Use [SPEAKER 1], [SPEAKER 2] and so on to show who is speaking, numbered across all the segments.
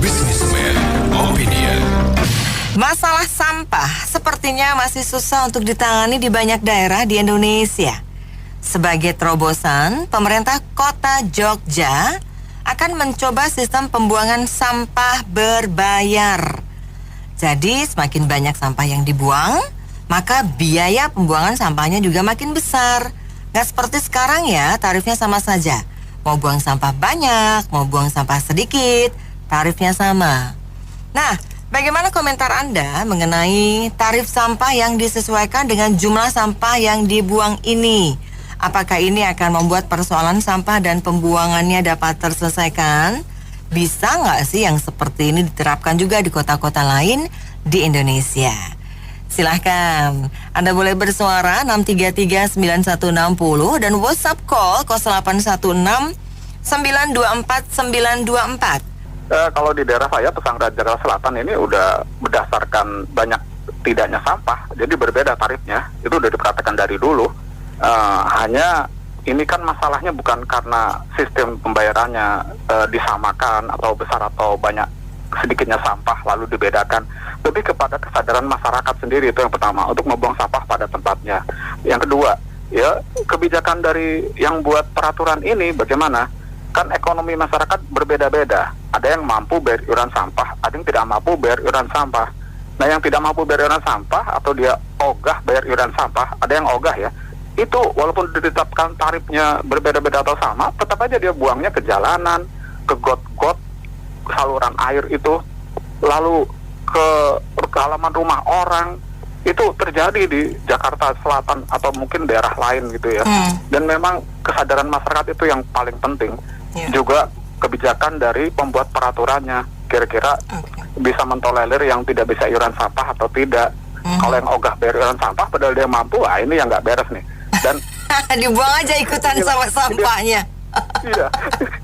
[SPEAKER 1] Businessman Opinion.
[SPEAKER 2] Masalah sampah sepertinya masih susah untuk ditangani di banyak daerah di Indonesia. Sebagai terobosan, pemerintah kota Jogja akan mencoba sistem pembuangan sampah berbayar. Jadi semakin banyak sampah yang dibuang, maka biaya pembuangan sampahnya juga makin besar. Nggak seperti sekarang ya, tarifnya sama saja. Mau buang sampah banyak, mau buang sampah sedikit, tarifnya sama. Nah, bagaimana komentar Anda mengenai tarif sampah yang disesuaikan dengan jumlah sampah yang dibuang ini? Apakah ini akan membuat persoalan sampah dan pembuangannya dapat terselesaikan? Bisa nggak sih yang seperti ini diterapkan juga di kota-kota lain di Indonesia? Silahkan, Anda boleh bersuara 633-9160 dan WhatsApp call 0816-924-924.
[SPEAKER 3] Kalau di daerah saya, Pesanggerahan Jakarta Selatan ini udah berdasarkan banyak tidaknya sampah, jadi berbeda tarifnya. Itu udah diperhatikan dari dulu. Hanya ini kan masalahnya bukan karena sistem pembayarannya disamakan atau besar atau banyak sedikitnya sampah lalu dibedakan, lebih kepada kesadaran masyarakat sendiri. Itu yang pertama, untuk membuang sampah pada tempatnya. Yang kedua, ya kebijakan dari yang buat peraturan ini bagaimana? Kan ekonomi masyarakat berbeda-beda. Ada yang mampu bayar iuran sampah, ada yang tidak mampu bayar iuran sampah. Nah, yang tidak mampu bayar iuran sampah atau dia ogah bayar iuran sampah, ada yang ogah ya, itu walaupun ditetapkan tarifnya berbeda-beda atau sama, tetap aja dia buangnya ke jalanan, ke got-got, saluran air itu, lalu ke halaman rumah orang. Itu terjadi di Jakarta Selatan atau mungkin daerah lain gitu ya. Dan memang kesadaran masyarakat itu yang paling penting. Juga kebijakan dari pembuat peraturannya, kira-kira bisa mentolerir yang tidak bisa iuran sampah atau tidak. Kalau yang ogah bayar iuran sampah padahal dia mampu, ini yang nggak beres nih. Dan
[SPEAKER 2] dibuang aja ikutan sama sampahnya.
[SPEAKER 3] Iya,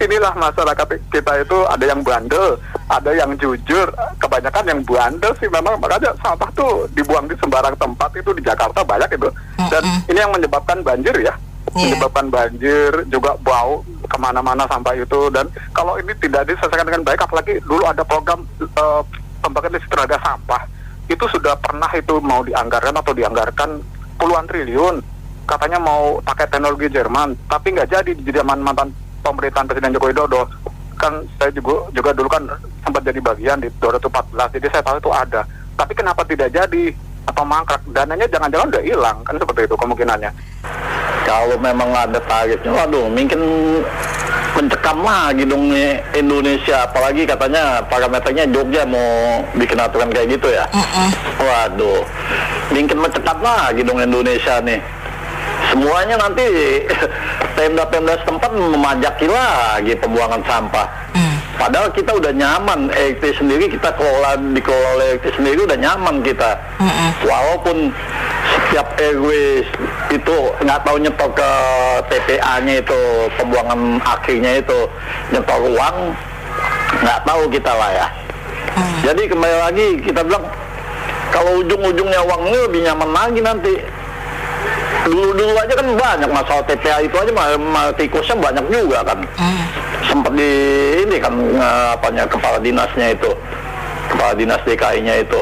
[SPEAKER 3] inilah masyarakat kita itu, ada yang bandel, ada yang jujur. Kebanyakan yang bandel sih memang, makanya sampah tuh dibuang di sembarang tempat itu di Jakarta banyak itu. Dan ini yang menyebabkan banjir ya, menyebabkan banjir, juga bau kemana-mana sampah itu. Dan kalau ini tidak diselesaikan dengan baik, apalagi dulu ada program pembangkit listrik tenaga sampah, itu sudah pernah itu mau dianggarkan atau dianggarkan puluhan triliun. Katanya mau pakai teknologi Jerman, tapi nggak jadi di zaman mantan pemerintahan Presiden Joko Widodo. Kan saya juga dulu kan sempat jadi bagian di 2014, jadi saya tahu itu ada. Tapi kenapa tidak jadi atau mangkrak? Dananya jangan-jangan udah hilang, kan seperti itu kemungkinannya.
[SPEAKER 4] Kalau memang ada tarifnya, waduh, mungkin mencekam lagi dong Indonesia. Apalagi katanya parameternya Jogja mau bikin aturan kayak gitu ya. Waduh, mungkin mencekam lagi dong Indonesia nih. Semuanya nanti pemda-pemda setempat memajaki lagi pembuangan sampah. Padahal kita udah nyaman, EKT sendiri kita dikelola oleh EKT sendiri udah nyaman kita. Walaupun setiap RW itu nggak tahu nyetor ke TPA-nya itu, pembuangan akhirnya itu nyetor uang, nggak tahu kita lah ya. Jadi kembali lagi kita bilang, kalau ujung-ujungnya uang ini lebih nyaman lagi nanti. Dulu aja kan banyak masalah TPA itu aja, tikusnya banyak juga kan. Sempat di ini kan kepala dinasnya itu, kepala dinas DKI-nya itu.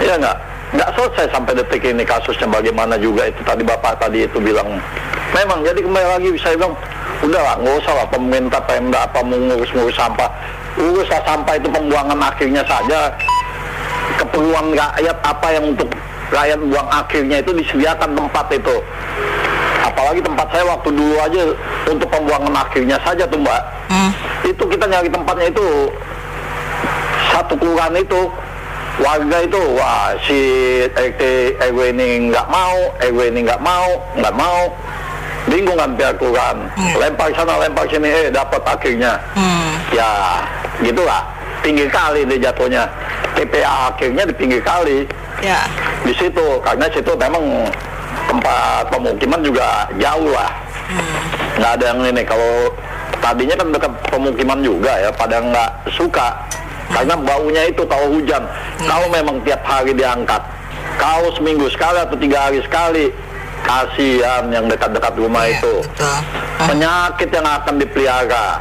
[SPEAKER 4] Ya nggak selesai sampai detik ini kasusnya, bagaimana juga itu tadi Bapak tadi itu bilang. Memang jadi kembali lagi saya bilang, udahlah nggak usah lah pemerintah pemda apa mengurus sampah. Uruslah sampah itu pembuangan akhirnya saja. Keperluan rakyat apa yang untuk rakyat buang akhirnya itu disediakan tempat itu. Apalagi tempat saya waktu dulu aja untuk pembuangan akhirnya saja tuh Mbak. Itu kita nyari tempatnya itu satu kelurahan itu, warga itu, wah si RT RW ini nggak mau, RW ini nggak mau, bingung kan pihak kelurahan. Lempar sana lempar sini, dapat akhirnya. Ya gitulah, pinggir kali deh jatuhnya. TPA akhirnya di pinggir kali.
[SPEAKER 2] Ya.
[SPEAKER 4] Di situ, karena situ memang tempat pemukiman juga jauh lah. Nggak ada yang ini. Kalau tadinya kan dekat pemukiman juga ya, pada nggak suka karena baunya itu kalau hujan. Kalau memang tiap hari diangkat, kalau seminggu sekali atau 3 hari sekali, kasihan yang dekat-dekat rumah itu. Penyakit yang akan dipelihara.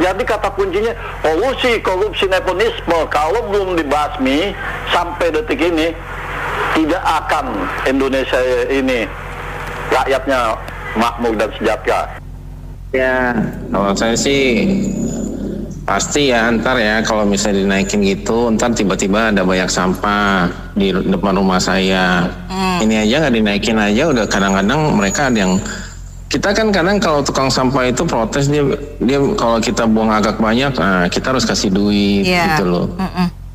[SPEAKER 4] Jadi kata kuncinya korupsi nepotisme kalau belum dibasmi sampai detik ini tidak akan Indonesia ini rakyatnya makmur dan sejahtera.
[SPEAKER 5] Ya, kalau saya sih pasti ya ntar ya kalau misalnya dinaikin gitu ntar tiba-tiba ada banyak sampah di depan rumah saya. Ini aja nggak dinaikin aja udah kadang-kadang mereka ada yang kita kan kadang kalau tukang sampah itu protes dia kalau kita buang agak banyak kita harus kasih duit gitu loh.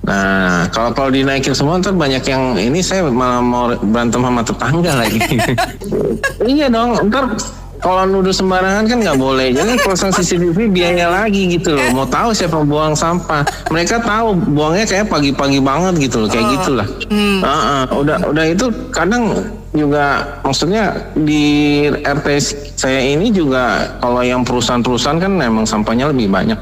[SPEAKER 5] Nah kalau dinaikin semua ntar banyak yang ini saya malah mau berantem sama tetangga lagi. Iya dong ntar kalau nuduh sembarangan kan nggak boleh. Jadi pasang CCTV biaya lagi gitu loh. Mau tahu siapa buang sampah. Mereka tahu buangnya kayak pagi-pagi banget gitu loh. Kayak gitulah. Udah itu kadang juga maksudnya di RT saya ini juga kalau yang perusahaan-perusahaan kan memang sampahnya lebih banyak.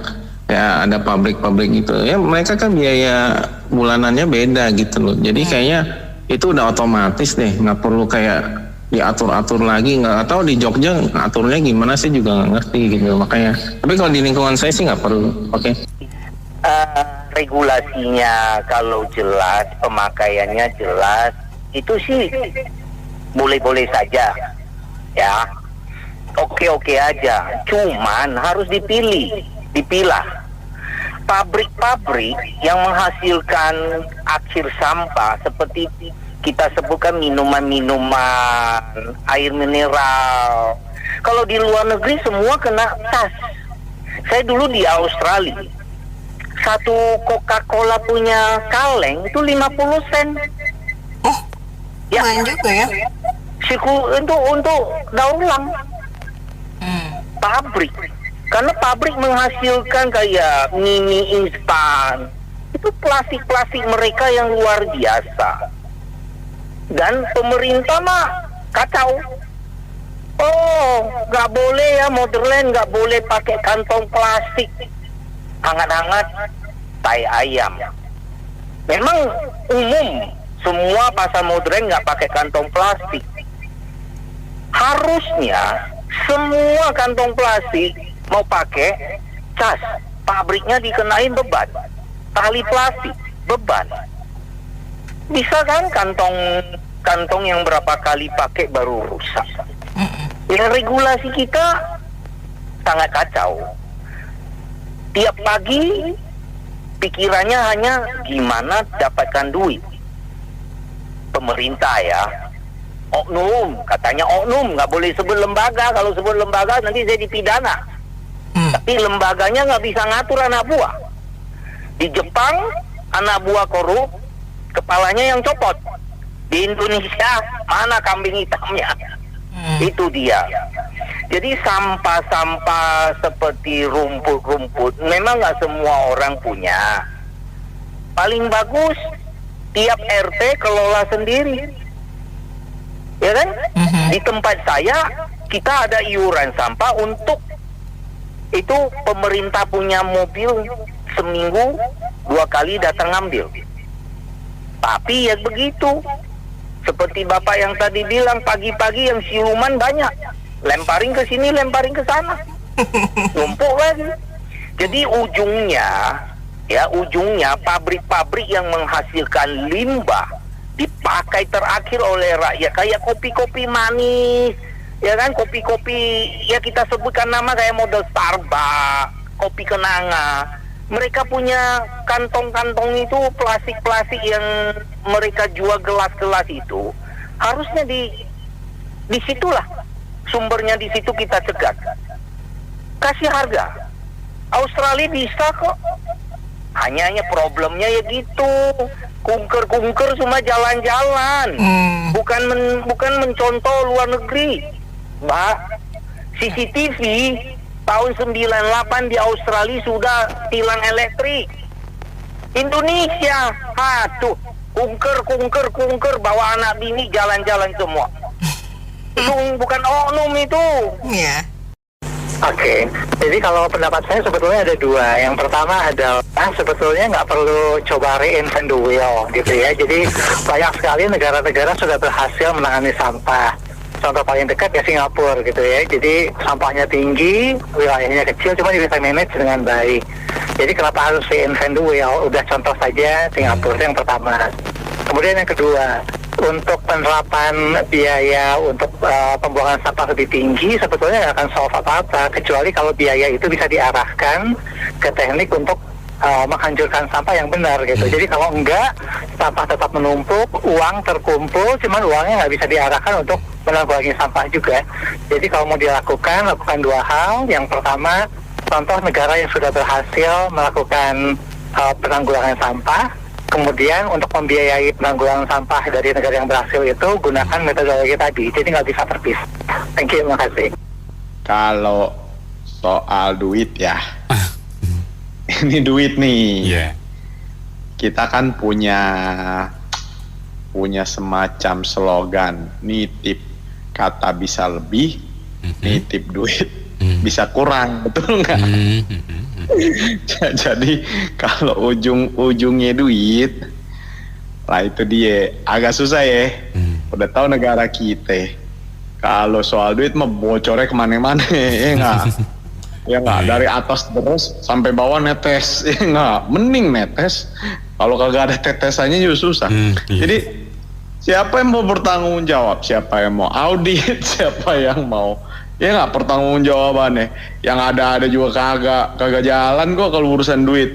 [SPEAKER 5] Ya ada pabrik-pabrik gitu. Ya mereka kan biaya bulanannya beda gitu loh. Jadi kayaknya itu udah otomatis deh. Nggak perlu kayak diatur-atur lagi, nggak tahu di Jogja aturnya gimana sih juga nggak ngerti gitu makanya. Tapi kalau di lingkungan saya sih nggak perlu. Oke.
[SPEAKER 6] Regulasinya kalau jelas, pemakaiannya jelas, itu sih boleh-boleh saja, ya. Oke-oke aja. Cuman harus dipilah. Pabrik-pabrik yang menghasilkan akhir sampah seperti kita sebutkan minuman-minuman, air mineral. Kalau di luar negeri semua kena tas. Saya dulu di Australia, satu Coca-Cola punya kaleng itu 50 sen.
[SPEAKER 2] Oh, lumayan juga ya.
[SPEAKER 6] Untuk daur ulang. Pabrik. Karena pabrik menghasilkan kayak mini instan. Itu plastik-plastik mereka yang luar biasa. Dan pemerintah mah kacau. Oh, nggak boleh ya Motherland, nggak boleh pakai kantong plastik. Hangat-hangat, tai ayam. Memang umum semua pasar modern nggak pakai kantong plastik. Harusnya semua kantong plastik mau pakai cas, pabriknya dikenain beban. Tali plastik beban. Bisa kan kantong yang berapa kali pakai baru rusak. Ya regulasi kita sangat kacau. Tiap pagi pikirannya hanya gimana dapatkan duit. Pemerintah ya, oknum, katanya oknum, nggak boleh sebut lembaga. Kalau sebut lembaga nanti saya dipidana. Tapi lembaganya nggak bisa ngatur anak buah. Di Jepang anak buah korup, kepalanya yang copot. Di Indonesia mana kambing hitamnya? Itu dia. Jadi sampah-sampah seperti rumput-rumput memang nggak semua orang punya. Paling bagus tiap RT kelola sendiri, ya kan? Di tempat saya kita ada iuran sampah untuk itu pemerintah punya mobil seminggu 2 kali datang ngambil. Tapi ya begitu. Seperti Bapak yang tadi bilang, pagi-pagi yang siluman banyak. Lemparin ke sini, lemparin ke sana. Numpuk lagi. Jadi ujungnya pabrik-pabrik yang menghasilkan limbah dipakai terakhir oleh rakyat. Kayak kopi-kopi manis, ya kan, kopi-kopi, ya kita sebutkan nama kayak model Starbucks, kopi kenanga. Mereka punya kantong-kantong itu plastik-plastik yang mereka jual gelas-gelas itu. Harusnya di situlah sumbernya, di situ kita cegat. Kasih harga. Australia bisa kok. Hanya problemnya ya gitu. Kunker-kunker cuma jalan-jalan. Bukan mencontoh luar negeri. Mbak, CCTV tahun 98 di Australia sudah tilang elektrik. Indonesia, aduh, kunker bawa anak bini jalan-jalan semua. Itu bukan oknum itu.
[SPEAKER 2] Iya.
[SPEAKER 7] Oke, jadi kalau pendapat saya sebetulnya ada dua. Yang pertama adalah sebetulnya nggak perlu coba reinvent the wheel gitu ya. Jadi banyak sekali negara-negara sudah berhasil menangani sampah. contoh paling dekat ya Singapura gitu ya. Jadi sampahnya tinggi, wilayahnya kecil, cuma bisa manage dengan baik. Jadi kenapa harus reinvent the wheel? Udah contoh saja Singapura itu yang pertama. Kemudian yang kedua, untuk penerapan biaya untuk pembuangan sampah lebih tinggi sebetulnya nggak akan solve apa-apa, kecuali kalau biaya itu bisa diarahkan ke teknik untuk menghancurkan sampah yang benar gitu. Jadi kalau enggak, sampah tetap menumpuk, uang terkumpul, cuman uangnya nggak bisa diarahkan untuk menanggulangi sampah juga. Jadi kalau mau dilakukan, lakukan dua hal. Yang pertama, contoh negara yang sudah berhasil melakukan penanggulangan sampah. Kemudian untuk membiayai penanggulangan sampah dari negara yang berhasil itu, gunakan metodologi tadi. Jadi nggak bisa terpisah. Thank you, terima kasih.
[SPEAKER 8] Kalau soal duit ya, ini duit nih.
[SPEAKER 1] Yeah.
[SPEAKER 8] Kita kan punya semacam slogan, nitip kata bisa lebih, nitip duit bisa kurang, betul nggak? Jadi kalau ujung-ujungnya duit, lah itu dia agak susah ya. Udah tahu negara kita, kalau soal duit mah bocornya kemana-mana, ya nggak? Ya nggak, dari atas terus sampai bawah netes, ya nggak? Mending netes, kalau kagak ada tetesannya juga susah. Jadi siapa yang mau bertanggung jawab, siapa yang mau audit, siapa yang mau, ya nggak, pertanggung jawabannya. Yang ada juga kagak jalan kok kalau urusan duit.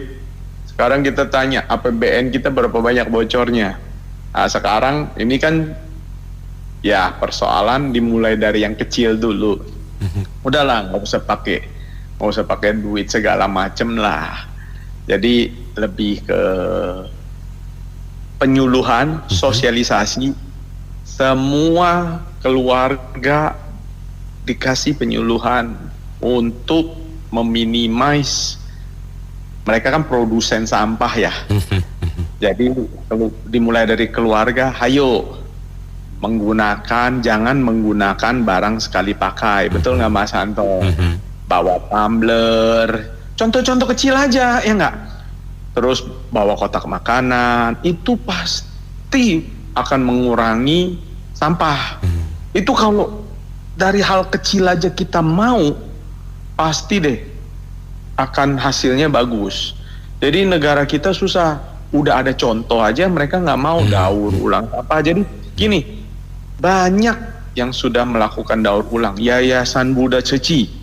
[SPEAKER 8] Sekarang kita tanya, APBN kita berapa banyak bocornya? Nah sekarang ini kan ya persoalan dimulai dari yang kecil dulu. Udahlah, nggak usah pakai duit segala macem lah. Jadi lebih ke penyuluhan, sosialisasi, semua keluarga dikasih penyuluhan untuk meminimais. Mereka kan produsen sampah ya. Jadi dimulai dari keluarga, hayo jangan menggunakan barang sekali pakai, betul nggak Mas Anto? Bawa tumbler, contoh-contoh kecil aja, ya nggak? Terus bawa kotak makanan, itu pasti akan mengurangi sampah. Itu kalau dari hal kecil aja kita mau, pasti deh akan hasilnya bagus. Jadi negara kita susah, udah ada contoh aja mereka nggak mau daur ulang sampah. Jadi gini, banyak yang sudah melakukan daur ulang. Yayasan Buddha Ceci,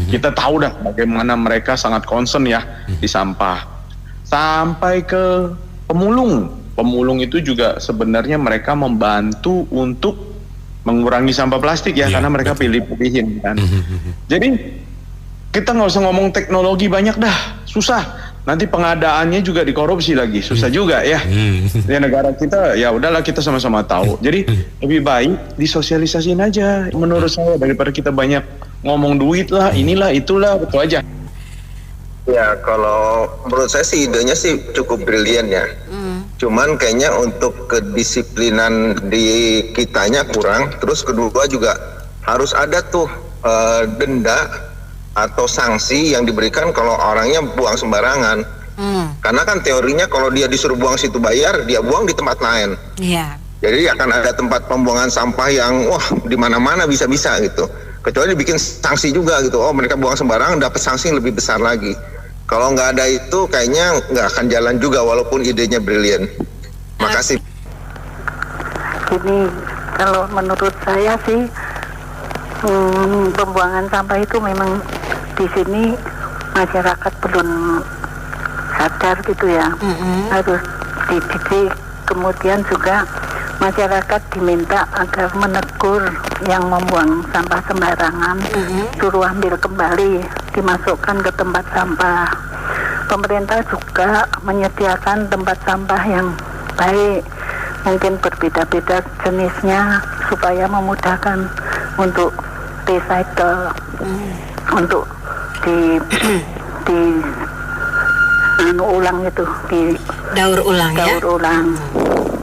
[SPEAKER 8] kita tahu dah bagaimana mereka sangat concern ya di sampah. Sampai ke pemulung itu juga sebenarnya mereka membantu untuk mengurangi sampah plastik ya, karena mereka pilih-pilihin kan. Jadi kita nggak usah ngomong teknologi banyak dah, susah. Nanti pengadaannya juga dikorupsi lagi, susah juga ya. Ya negara kita ya udahlah, kita sama-sama tahu. Jadi lebih baik disosialisasiin aja menurut saya, daripada kita banyak ngomong duit lah, inilah itulah, itu aja.
[SPEAKER 9] Ya kalau menurut saya sih idenya sih cukup brilian ya. Cuman kayaknya untuk kedisiplinan di kitanya kurang. Terus kedua juga harus ada tuh denda atau sanksi yang diberikan kalau orangnya buang sembarangan. Karena kan teorinya kalau dia disuruh buang situ bayar, dia buang di tempat lain.
[SPEAKER 2] Iya.
[SPEAKER 9] Jadi akan ada tempat pembuangan sampah yang wah di mana-mana bisa-bisa gitu. Kecuali dibikin sanksi juga gitu. Oh mereka buang sembarangan dapat sanksi yang lebih besar lagi. Kalau nggak ada itu kayaknya nggak akan jalan juga walaupun idenya brilian. Makasih.
[SPEAKER 10] Ini kalau menurut saya sih pembuangan sampah itu memang di sini masyarakat belum sadar gitu ya. Harus dididik. Kemudian juga masyarakat diminta agar menegur yang membuang sampah sembarangan, suruh ambil kembali, dimasukkan ke tempat sampah. Pemerintah juga menyediakan tempat sampah yang baik, mungkin berbeda-beda jenisnya supaya memudahkan untuk recycle, untuk di ulang itu, di
[SPEAKER 2] daur ulang.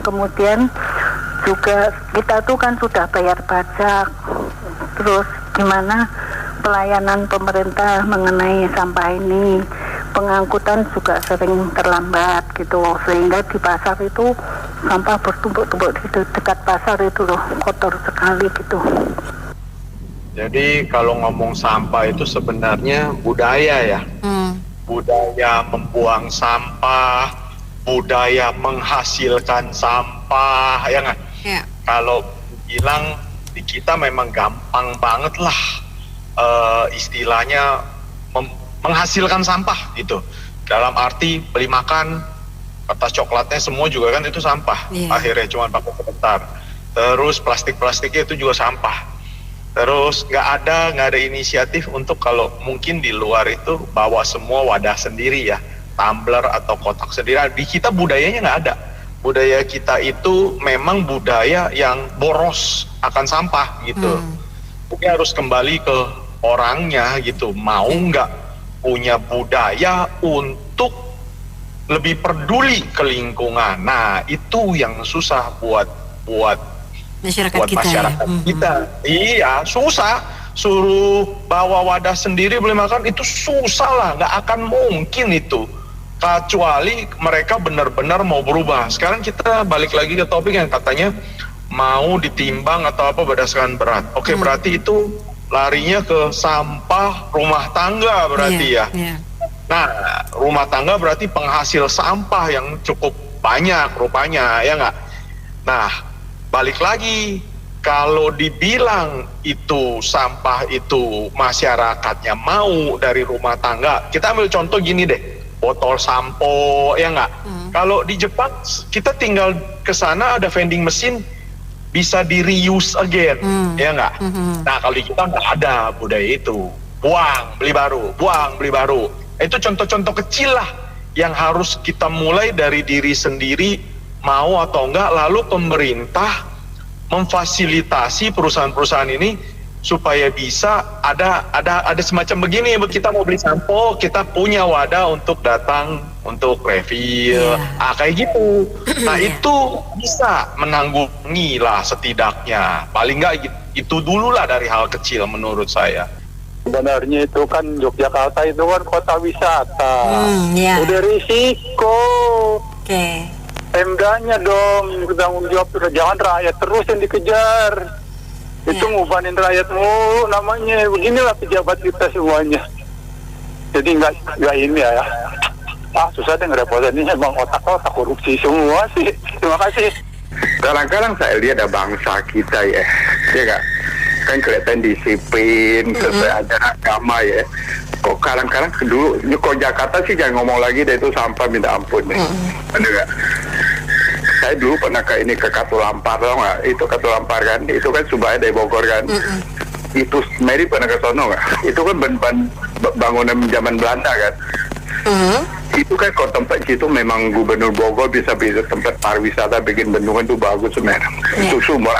[SPEAKER 10] Kemudian juga kita tuh kan sudah bayar pajak, terus gimana pelayanan pemerintah mengenai sampah ini, pengangkutan juga sering terlambat gitu, sehingga di pasar itu sampah bertumpuk-tumpuk di dekat pasar itu loh, kotor sekali gitu.
[SPEAKER 8] Jadi kalau ngomong sampah itu sebenarnya budaya ya. Budaya membuang sampah, budaya menghasilkan sampah, ya nggak?
[SPEAKER 2] Ya.
[SPEAKER 8] Kalau bilang di kita memang gampang banget lah istilahnya menghasilkan sampah gitu. Dalam arti beli makan, kertas coklatnya semua juga kan itu sampah. Akhirnya cuma pakai sebentar. Terus plastik-plastiknya itu juga sampah. Terus nggak ada inisiatif untuk kalau mungkin di luar itu bawa semua wadah sendiri ya, tumbler atau kotak sendiri. Di kita budayanya nggak ada. Budaya kita itu memang budaya yang boros akan sampah gitu. Jadi harus kembali ke orangnya gitu. Mau nggak punya budaya untuk lebih peduli ke lingkungan. Nah itu yang susah buat
[SPEAKER 2] masyarakat kita.
[SPEAKER 8] Iya, susah. Suruh bawa wadah sendiri beli makan itu susah lah, nggak akan mungkin itu. Kecuali mereka benar-benar mau berubah. Sekarang kita balik lagi ke topik yang katanya mau ditimbang atau apa berdasarkan berat. Oke, berarti itu larinya ke sampah rumah tangga berarti ya. Nah, rumah tangga berarti penghasil sampah yang cukup banyak rupanya, ya nggak? Nah, balik lagi, kalau dibilang itu sampah itu masyarakatnya mau dari rumah tangga, kita ambil contoh gini deh, botol sampo, ya nggak? Kalau di Jepang, kita tinggal ke sana ada vending mesin, bisa di reuse again, ya nggak? Nah kalau di kita nggak ada budaya itu, buang, beli baru. Itu contoh-contoh kecil lah, yang harus kita mulai dari diri sendiri, mau atau enggak, lalu pemerintah memfasilitasi perusahaan-perusahaan ini supaya bisa ada semacam begini, kita mau beli sampo, kita punya wadah untuk datang untuk refill, kayak gitu. Nah itu bisa menanggulangi lah setidaknya, paling enggak itu dulu lah dari hal kecil menurut saya.
[SPEAKER 11] Sebenarnya itu kan Yogyakarta itu kan kota wisata, udah risiko. Pemdanya dong bertanggung jawab, jangan rakyat terus yang dikejar. Itu ngubanin rakyat mulu namanya. Beginilah pejabat kita semuanya. Jadi nggak ini ya. Susah deh ngerepotin, ini emang otak-otak korupsi semua sih. Terima kasih.
[SPEAKER 12] Kadang-kadang saya lihat ada bangsa kita ya kan? Kan kelihatan disiplin, sesuai ajaran agama ya. Kok kadang-kadang dulu, kok Jakarta sih jangan ngomong lagi deh, itu sampah minta ampun nih. Bener gak? Saya dulu pernah ke Katulampa, tau nggak? Itu Katulampa kan, itu kan Subaya dari Bogor kan. Itu Mary pernah ke sono nggak? Itu kan bangunan zaman Belanda kan. Itu kan kalau tempat situ memang Gubernur Bogor bisa tempat pariwisata, bikin bendungan itu bagus sebenarnya. Itu sumber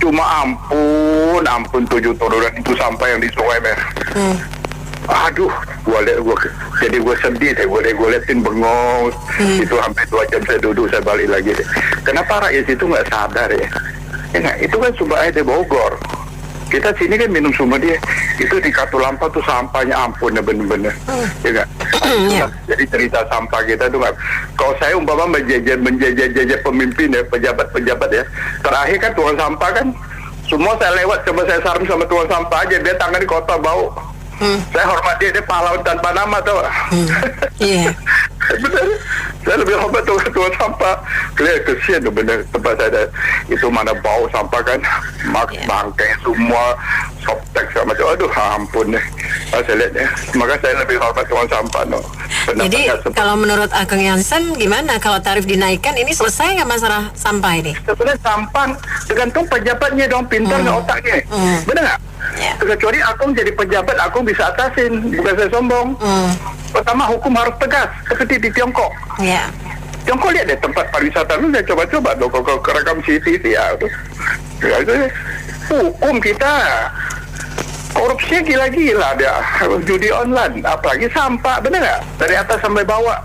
[SPEAKER 12] cuma ampun 7 turunan itu sampah yang di sungai mer. Aduh, jadi gue sedih deh, gue liatin bengong. Itu sampai 2 jam saya duduk, saya balik lagi deh. Kenapa rakyat itu nggak sadar ya? Itu kan sumber air di Bogor. Kita sini kan minum sumber dia. Itu di Katulampa tuh sampahnya ampun ya bener-bener. Ya nggak? Jadi cerita sampah kita tuh nggak. Kalau saya umpama menjajah pemimpin ya, pejabat ya. Terakhir kan tukang sampah kan, semua saya lewat, coba saya saran sama tukang sampah aja, dia tangan di kotor bau. Saya hormat dia pahlawan tanpa nama tau. Bener, saya lebih hormat tukang sampah. Kesian tuh bener, tempat saya itu mana bau sampah kan, bangkai semua, softtek sama macam. Aduh ampun deh, saya lihat ya. Maka saya lebih hormat tukang sampah no.
[SPEAKER 13] Jadi kalau menurut Ageng Jansen gimana kalau tarif dinaikkan, ini selesai nggak masalah sampah ini?
[SPEAKER 12] Sebenarnya sampah tergantung pejabatnya dong, pintar nggak otaknya, bener nggak? Kecuali Agung jadi pejabat, Agung bisa atasin, bukan saya sombong. Pertama hukum harus tegas, seperti di Tiongkok. Tiongkok lihat deh tempat pariwisata lu, saya coba-coba dong ke rekam CCTV ya. Itu hukum kita. Korupsinya gila-gila, ada judi online, apalagi sampah, bener nggak? Dari atas sampai bawah.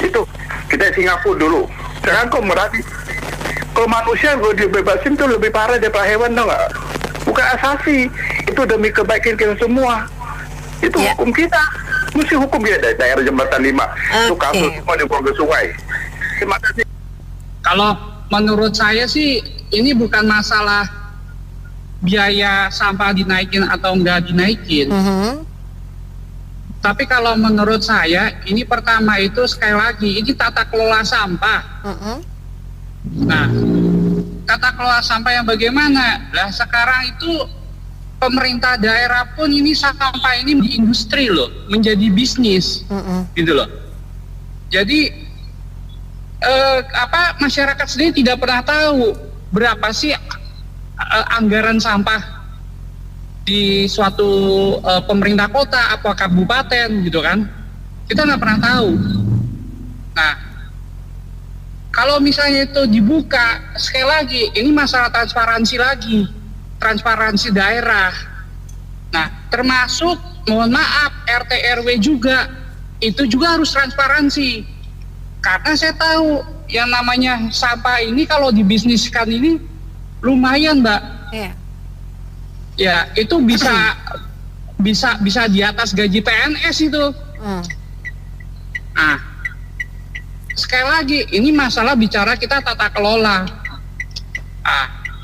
[SPEAKER 12] Itu kita Singapura dulu. Sekarang kok merati. Kalau manusia gue dibebasin tuh lebih parah daripada hewan, tau nggak? Bukan asasi, itu demi kebaikan kita semua. Itu hukum kita. Mesti hukum kita dari daerah Jembatan 5. Itu kasus semua dibuang ke sungai. Terima kasih.
[SPEAKER 14] Kalau menurut saya sih ini bukan masalah biaya sampah dinaikin atau enggak dinaikin. Tapi kalau menurut saya, ini pertama itu sekali lagi, ini tata kelola sampah. Nah, tata kelola sampah yang bagaimana? Lah sekarang itu pemerintah daerah pun ini sampah ini di industri loh, menjadi bisnis, gitu loh. Jadi masyarakat sendiri tidak pernah tahu berapa sih anggaran sampah di suatu pemerintah kota atau kabupaten gitu kan, kita nggak pernah tahu. Nah, kalau misalnya itu dibuka, sekali lagi ini masalah transparansi daerah. Nah, termasuk mohon maaf RT RW juga, itu juga harus transparansi. Karena saya tahu yang namanya sampah ini kalau dibisniskan ini lumayan, Mbak. Ya, itu bisa di atas gaji PNS itu. Nah, sekali lagi ini masalah bicara kita tata kelola.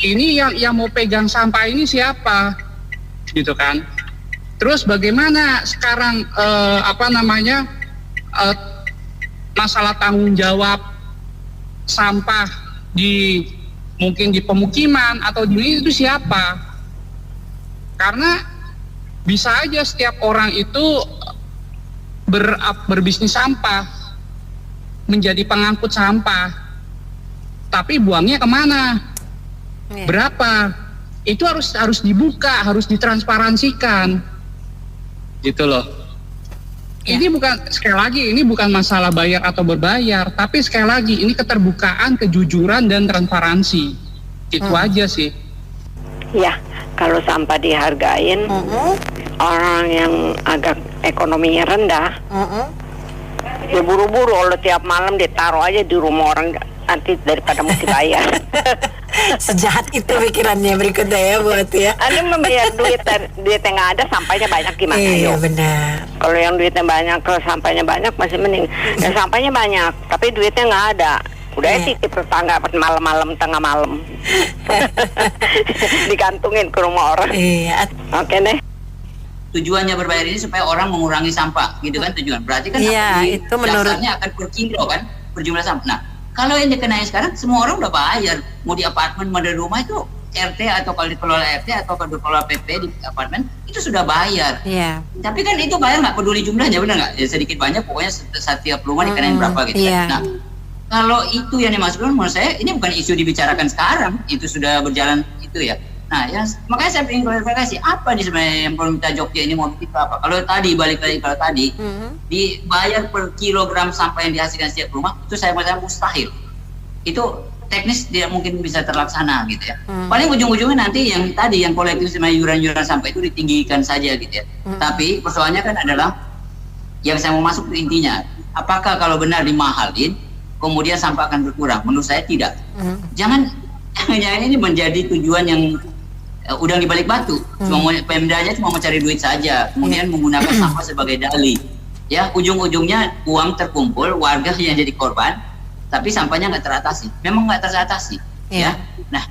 [SPEAKER 14] Ini yang mau pegang sampah ini siapa, gitu kan? Terus bagaimana sekarang masalah tanggung jawab sampah mungkin di pemukiman atau di itu siapa? Karena bisa aja setiap orang itu berbisnis sampah, menjadi pengangkut sampah, tapi buangnya kemana? Berapa? Itu harus dibuka, harus ditransparansikan, gitu loh. Ini bukan, sekali lagi, ini bukan masalah bayar atau berbayar, tapi sekali lagi ini keterbukaan, kejujuran dan transparansi, itu aja sih.
[SPEAKER 15] Ya, kalau sampah dihargain, orang yang agak ekonominya rendah, ya buru-buru, kalau tiap malam ditaruh aja di rumah orang nanti daripada mesti bayar.
[SPEAKER 13] Sejahat itu pikirannya berikutnya ya buat ya.
[SPEAKER 15] Anda membayar duit yang nggak ada, sampahnya banyak gimana?
[SPEAKER 13] Iya benar.
[SPEAKER 15] Kalau yang duitnya banyak, kalau sampahnya banyak masih mending. Ya sampahnya banyak, tapi duitnya nggak ada. Udah titip tetangga malam-malam, tengah malam. Digantungin ke rumah orang.
[SPEAKER 13] Iya.
[SPEAKER 15] Oke deh.
[SPEAKER 16] Tujuannya berbayar ini supaya orang mengurangi sampah, gitu kan tujuan. Berarti kan
[SPEAKER 13] itu menurut
[SPEAKER 16] dasarnya akan per kilo kan, per jumlah sampah. Nah, kalau yang dikenain sekarang semua orang udah bayar, mau di apartemen, mau di rumah itu RT atau kalau dikelola RT atau kalau dikelola PP di apartemen itu sudah bayar. Tapi kan itu bayar nggak peduli jumlahnya, benar nggak? Ya, sedikit banyak pokoknya setiap rumah dikenain berapa gitu. Nah, kalau itu yang dimasukkan menurut saya ini bukan isu dibicarakan sekarang, itu sudah berjalan itu ya. Nah, makanya saya ingin klarifikasi apa nih sebenarnya yang pemerintah Jogja ini mau bikin apa? Kalau tadi balik lagi dibayar per kilogram sampah yang dihasilkan setiap rumah itu saya merasa mustahil. Itu teknis tidak mungkin bisa terlaksana gitu ya. Paling ujung-ujungnya nanti yang tadi yang kolektif sama yuran-yuran sampah itu ditinggikan saja gitu ya. Tapi persoalannya kan adalah yang saya mau masuk ke intinya, apakah kalau benar dimahalin kemudian sampah akan berkurang? Menurut saya tidak. Jangan ini menjadi tujuan yang udang di balik batu. Pemdanya cuma mencari duit saja, kemudian menggunakan sampah sebagai dalih. Ya, ujung-ujungnya uang terkumpul, warga yang jadi korban, tapi sampahnya nggak teratasi. Memang nggak teratasi. Ya. Nah,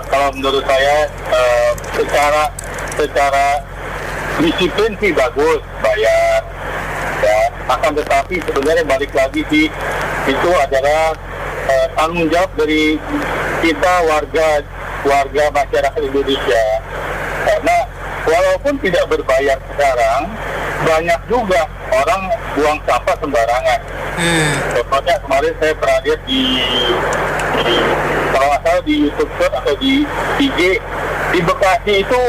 [SPEAKER 11] kalau menurut saya secara disiplin sih bagus, bayar. Ya, akan tetapi sebenarnya balik lagi sih itu adalah tanggung jawab dari kita warga masyarakat Indonesia, karena walaupun tidak berbayar sekarang banyak juga orang buang sampah sembarangan. Contohnya kemarin saya pernah lihat di kalau nggak salah di YouTube atau di IG di Bekasi itu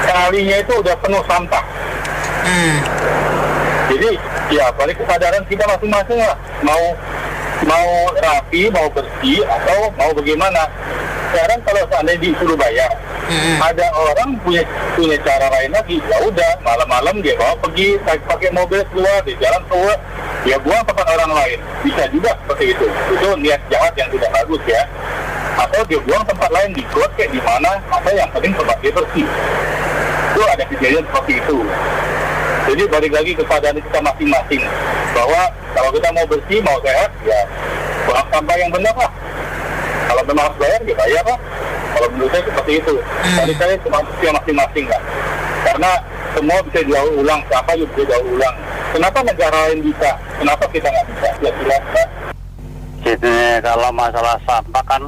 [SPEAKER 11] kalinya itu udah penuh sampah. Jadi ya balik kesadaran kita masing-masing lah, mau rapi, mau bersih atau mau bagaimana. Sekarang kalau seandainya disuruh bayar, ada orang punya cara lain lagi. Ya udah malam-malam dia bawa pergi pakai mobil keluar di jalan keluar, dia buang tempat orang lain. Bisa juga seperti itu. Itu niat jahat yang tidak bagus ya. Atau dia buang tempat lain di got kayak di mana, atau yang penting tempat dia bersih. Itu ada kejadian seperti itu. Jadi balik lagi kepada kita masing-masing bahwa kalau kita mau bersih, mau sehat, ya buang sampah yang benar lah. Kalau memang harus bayar, ya bayar lah. Kalau menurut saya seperti itu. Jadi saya cuma masing-masing kan. Karena semua bisa didaur ulang, siapa juga bisa didaur ulang. Kenapa negara lain bisa? Kenapa kita nggak bisa? Ya jelas kan.
[SPEAKER 17] Jadi kalau masalah sampah kan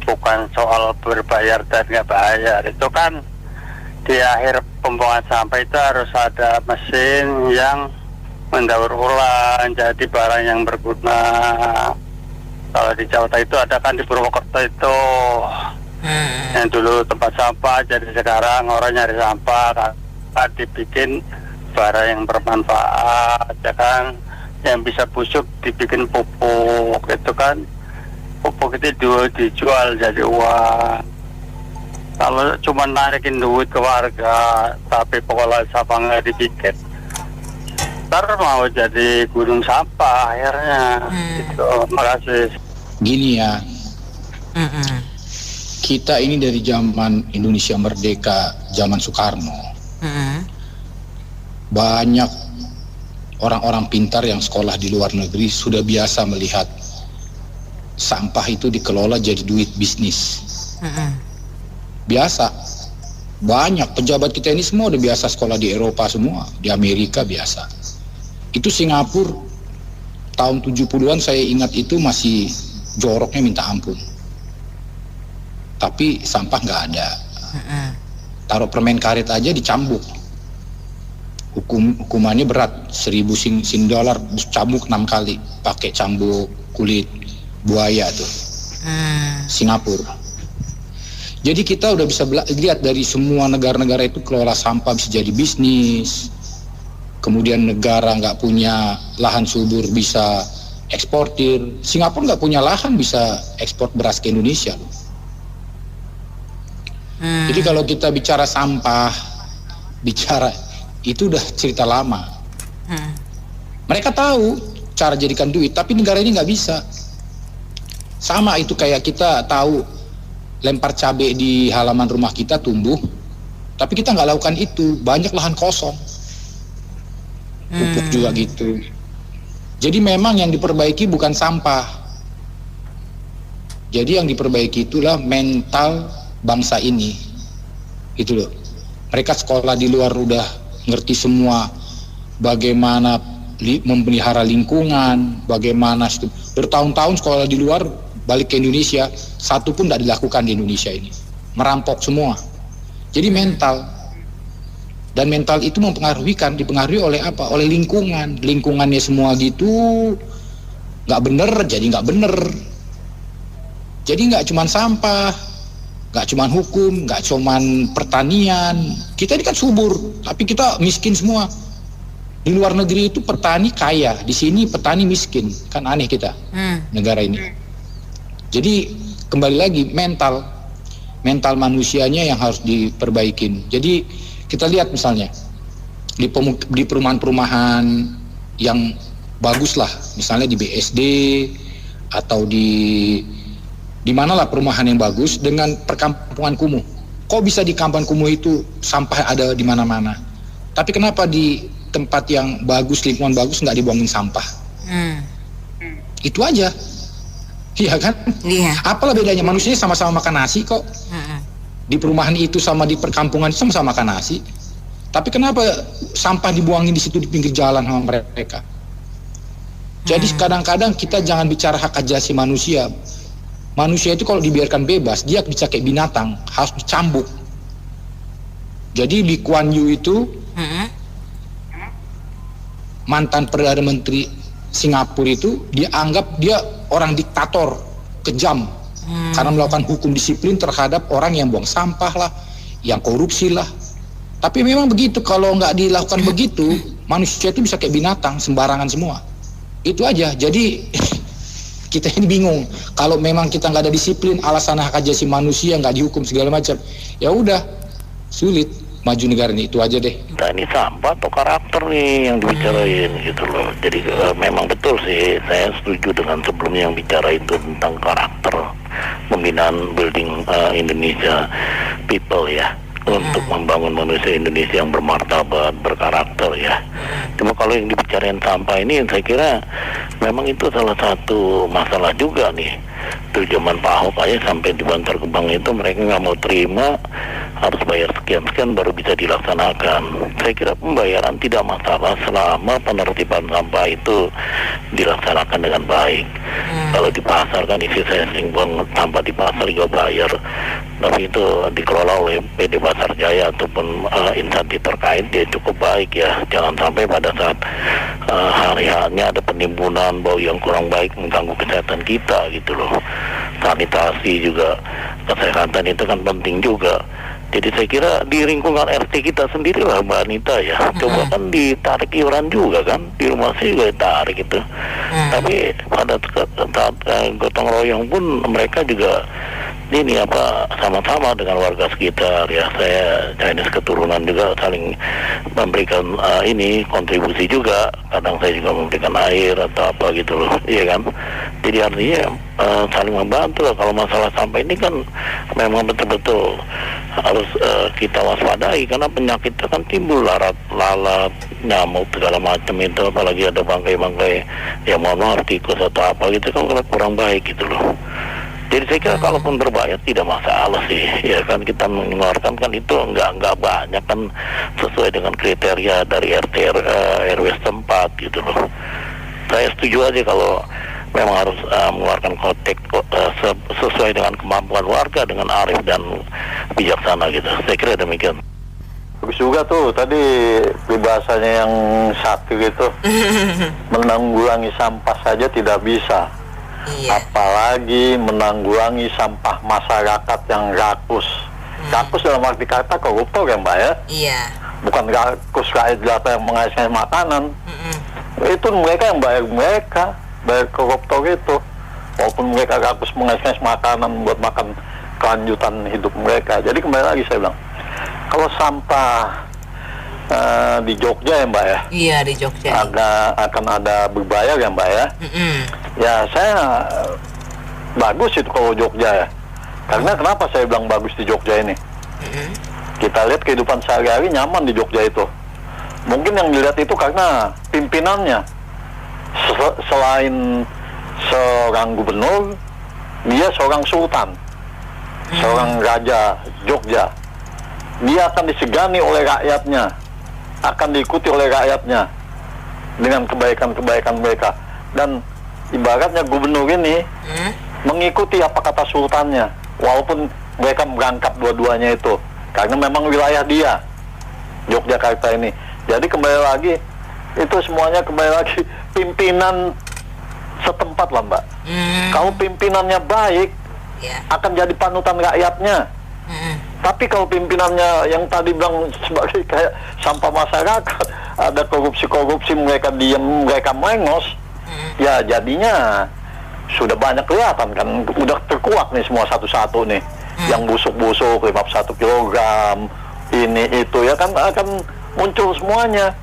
[SPEAKER 17] bukan soal berbayar dan nggak bayar. Itu kan di akhir pembuangan sampah itu harus ada mesin yang mendaur ulang jadi barang yang berguna. Kalau di Jawa Tengah itu ada kan di Purwokerto itu yang dulu tempat sampah, jadi sekarang orang nyari sampah kan dibikin barang yang bermanfaat, ya kan, yang bisa busuk dibikin pupuk, itu kan pupuk itu dijual jadi uang. Kalau cuma narikin duit ke warga tapi pengelola sampah nggak dibikin, ntar mau jadi gunung sampah akhirnya. Gitu. Makasih.
[SPEAKER 18] Gini ya, kita ini dari zaman Indonesia Merdeka, zaman Soekarno, banyak orang-orang pintar yang sekolah di luar negeri sudah biasa melihat sampah itu dikelola jadi duit bisnis. Biasa, banyak pejabat kita ini semua udah biasa sekolah di Eropa semua, di Amerika biasa. Itu Singapura tahun 70-an saya ingat itu masih joroknya minta ampun. Tapi sampah nggak ada. Taruh permen karet aja dicambuk. Hukumannya berat, 1.000 Sing dolar, cambuk 6 kali, pakai cambuk kulit buaya tuh. Singapura. Jadi kita udah bisa lihat dari semua negara-negara itu kelola sampah bisa jadi bisnis. Kemudian negara nggak punya lahan subur bisa eksportir. Singapura nggak punya lahan bisa ekspor beras ke Indonesia. Jadi kalau kita bicara sampah, bicara itu udah cerita lama. Mereka tahu cara jadikan duit, tapi negara ini nggak bisa. Sama itu kayak kita tahu lempar cabai di halaman rumah kita tumbuh, tapi kita nggak lakukan itu, banyak lahan kosong. Pupuk juga gitu. Jadi memang yang diperbaiki bukan sampah. Jadi yang diperbaiki itulah mental bangsa ini. Itu loh. Mereka sekolah di luar udah ngerti semua bagaimana memelihara lingkungan, bagaimana bertahun-tahun sekolah di luar, balik ke Indonesia, satu pun tidak dilakukan di Indonesia ini. Merampok semua. Jadi mental. Dan mental itu dipengaruhi oleh apa? Oleh lingkungan. Lingkungannya semua gitu, nggak bener, jadi nggak bener. Jadi nggak cuman sampah, nggak cuman hukum, nggak cuman pertanian. Kita ini kan subur, tapi kita miskin semua. Di luar negeri itu petani kaya, di sini petani miskin. Kan aneh kita, negara ini. Jadi kembali lagi mental manusianya yang harus diperbaikin. Jadi kita lihat misalnya di perumahan-perumahan yang bagus lah, misalnya di BSD atau di manalah perumahan yang bagus dengan perkampungan kumuh. Kok bisa di kampung kumuh itu sampah ada di mana-mana? Tapi kenapa di tempat yang bagus, lingkungan bagus nggak dibuangin sampah? Itu aja. Iya kan? Iya. Apalah bedanya? Manusianya sama-sama makan nasi kok. Di perumahan itu sama di perkampungan sama-sama makan nasi. Tapi kenapa sampah dibuangin di situ di pinggir jalan sama mereka? Jadi kadang-kadang kita jangan bicara hak asasi manusia. Manusia itu kalau dibiarkan bebas, dia bisa kayak binatang, harus dicambuk. Jadi Lee Kuan Yew itu mantan Perdana Menteri Singapura itu dianggap dia orang diktator, kejam. Karena melakukan hukum disiplin terhadap orang yang buang sampah lah, yang korupsi lah. Tapi memang begitu, kalau nggak dilakukan begitu, manusia itu bisa kayak binatang, sembarangan semua. Itu aja. Jadi kita ini bingung. Kalau memang kita nggak ada disiplin, alasan hak asasi manusia nggak dihukum segala macam, ya udah sulit maju negara ini. Itu aja deh.
[SPEAKER 19] Nah, ini sampah atau karakter nih yang dibicarain gitu loh. Jadi memang betul sih, saya setuju dengan sebelumnya yang bicara itu tentang karakter pembinaan building Indonesia people ya. untuk membangun manusia Indonesia yang bermartabat, berkarakter ya. Cuma kalau yang dibicarain sampah ini saya kira memang itu salah satu masalah juga nih. Tuh zaman Pak Ahok aja sampai di Bantar Gebang itu mereka nggak mau terima, harus bayar sekian-sekian baru bisa dilaksanakan. Saya kira pembayaran tidak masalah selama penertiban sampah itu dilaksanakan dengan baik. Kalau di pasar kan isi sesing buang sampah di pasar juga bayar, tapi itu dikelola oleh PD Pasar Jaya ataupun instansi terkait dia cukup baik ya. Jangan sampai pada saat hari-harinya ada penimbunan bau yang kurang baik mengganggu kesehatan kita gitu loh. Sanitasi juga, kesehatan itu kan penting juga. Jadi saya kira di lingkungan RT kita sendiri lah Mbak Anita ya. Coba kan ditarik iuran juga kan, di rumah saya juga ditarik itu. Tapi pada saat gotong royong pun mereka juga ini sama-sama dengan warga sekitar ya. Saya Chinese keturunan juga saling memberikan ini kontribusi juga. Kadang saya juga memberikan air atau apa gitu loh, iya kan. Jadi artinya saling membantu lah. Kalau masalah sampah ini kan memang betul-betul harus kita waspadai karena penyakit kan timbul, lalat, nyamuk segala macam itu, apalagi ada bangkai-bangkai yang mohon maaf tikus atau apa gitu kan kurang baik gitu loh. Jadi saya kira kalaupun berbayar tidak masalah sih, ya kan kita mengeluarkan kan itu nggak banyak kan sesuai dengan kriteria dari RT RW setempat gitu loh. Saya setuju aja kalau memang harus mengeluarkan kotek sesuai dengan kemampuan warga dengan arif dan bijaksana gitu. Saya kira demikian.
[SPEAKER 4] Bagus juga tuh tadi bahasanya yang satu gitu. Menanggulangi sampah saja tidak bisa. Apalagi menanggulangi sampah masyarakat yang rakus. Rakus dalam arti kata koruptor ya Mbak ya.
[SPEAKER 2] Iya.
[SPEAKER 4] Bukan rakus rakyat jelata yang menghasilkan makanan. Itu mereka yang bayar koruptor itu. Walaupun mereka rakus menghasilkan makanan buat makan kelanjutan hidup mereka. Jadi kembali lagi saya bilang, kalau sampah di Jogja ya Mbak ya.
[SPEAKER 2] Iya di Jogja.
[SPEAKER 4] Akan ada berbayar ya Mbak ya. Ya saya bagus itu kalau Jogja ya. Karena kenapa saya bilang bagus di Jogja ini? Kita lihat kehidupan sehari-hari nyaman di Jogja itu. Mungkin yang dilihat itu karena pimpinannya. Selain seorang gubernur, dia seorang sultan, seorang raja Jogja. Dia akan disegani oleh rakyatnya, akan diikuti oleh rakyatnya dengan kebaikan-kebaikan mereka. Dan ibaratnya gubernur ini mengikuti apa kata sultannya, walaupun mereka merangkap dua-duanya itu, karena memang wilayah dia, Yogyakarta ini. Jadi kembali lagi, itu semuanya kembali lagi pimpinan setempat lah Mbak. Kalau pimpinannya baik, akan jadi panutan rakyatnya. Tapi kalau pimpinannya yang tadi bilang sebagai kayak sampah masyarakat, ada korupsi-korupsi, mereka diam, mereka mengos, ya jadinya sudah banyak kelihatan kan, udah terkuak nih semua satu-satu nih. Yang busuk-busuk 51 kilogram, ini itu ya kan akan muncul semuanya.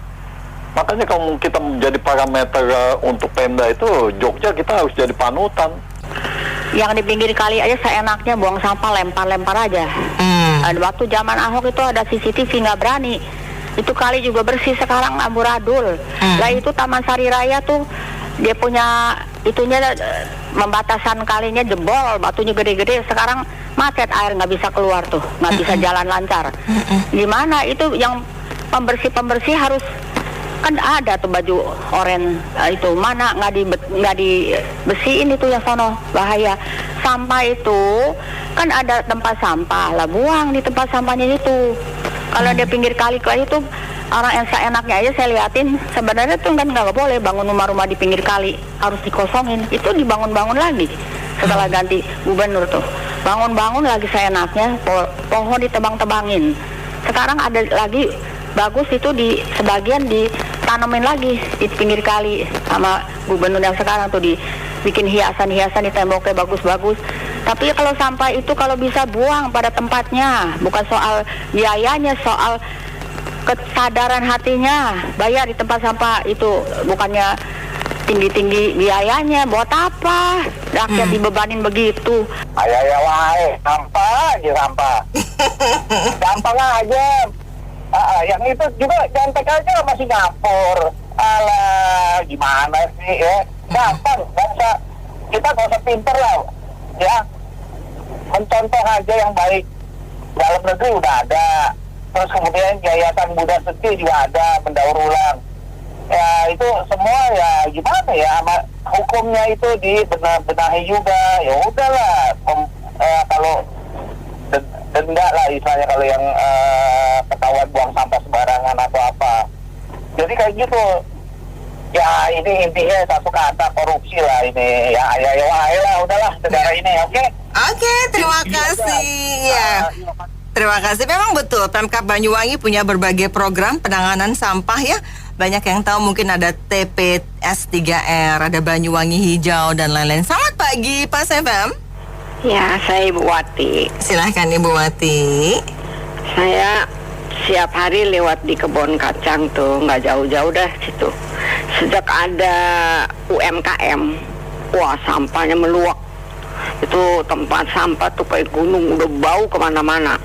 [SPEAKER 4] Makanya kalau kita menjadi parameter untuk Pemda itu, Jogja kita harus jadi panutan.
[SPEAKER 10] Yang di pinggir kali aja seenaknya buang sampah, lempar-lempar aja. Waktu zaman Ahok itu ada CCTV nggak berani. Itu kali juga bersih, sekarang amburadul. Lah itu Taman Sari Raya tuh dia punya itunya membatasan kalinya jebol, batunya gede-gede. Sekarang macet, air nggak bisa keluar tuh, nggak bisa jalan lancar. Gimana itu yang pembersih harus kan ada tuh baju oren itu, mana nggak dibersihin itu yang sono, bahaya. Sampah itu kan ada tempat sampah lah, buang di tempat sampahnya itu. Kalau dia pinggir kali itu orang yang seenaknya aja saya liatin, sebenarnya tuh kan nggak boleh bangun rumah-rumah di pinggir kali, harus dikosongin. Itu dibangun-bangun lagi setelah ganti gubernur tuh, bangun-bangun lagi seenaknya, pohon ditebang-tebangin. Sekarang ada lagi bagus itu di sebagian ditanamin lagi di pinggir kali sama gubernur yang sekarang tuh, dibikin hiasan-hiasan di temboknya bagus-bagus. Tapi kalau sampah itu kalau bisa buang pada tempatnya, bukan soal biayanya, soal kesadaran hatinya. Bayar di tempat sampah itu, bukannya tinggi-tinggi biayanya, buat apa?
[SPEAKER 15] Rakyat dibebanin begitu.
[SPEAKER 6] Ya wae, sampah aja sampah. Gampang aja. Yang itu juga jantek aja masih nyampur. Alah, gimana sih ya? Gampang, bangsa kita gak usah pinter lah, ya. Mencontoh aja yang baik. Dalam negeri udah ada. Terus kemudian Yayasan Buddha Sekti juga ada, mendaur ulang. Ya itu semua ya gimana ya, hukumnya itu dibenahi juga. Ya udahlah, kalau denda lah istilahnya kalau yang ketahuan buang sampah sembarangan atau apa. Jadi kayak gitu. Ya ini intinya satu kata, korupsi lah ini. Ya lah, udahlah negara ini, oke?
[SPEAKER 2] Oke, terima kasih. Ya. Terima kasih. Memang betul, Pemkab Banyuwangi punya berbagai program penanganan sampah ya. Banyak yang tahu mungkin ada TPS3R, ada Banyuwangi Hijau dan lain-lain. Selamat pagi, Pak FM.
[SPEAKER 15] Ya, saya Ibu Wati.
[SPEAKER 2] Silahkan Ibu Wati.
[SPEAKER 15] Saya setiap hari lewat di kebun kacang tuh, nggak jauh-jauh dah situ. Sejak ada UMKM, wah sampahnya meluap. Itu tempat sampah tuh kayak gunung, udah bau kemana-mana.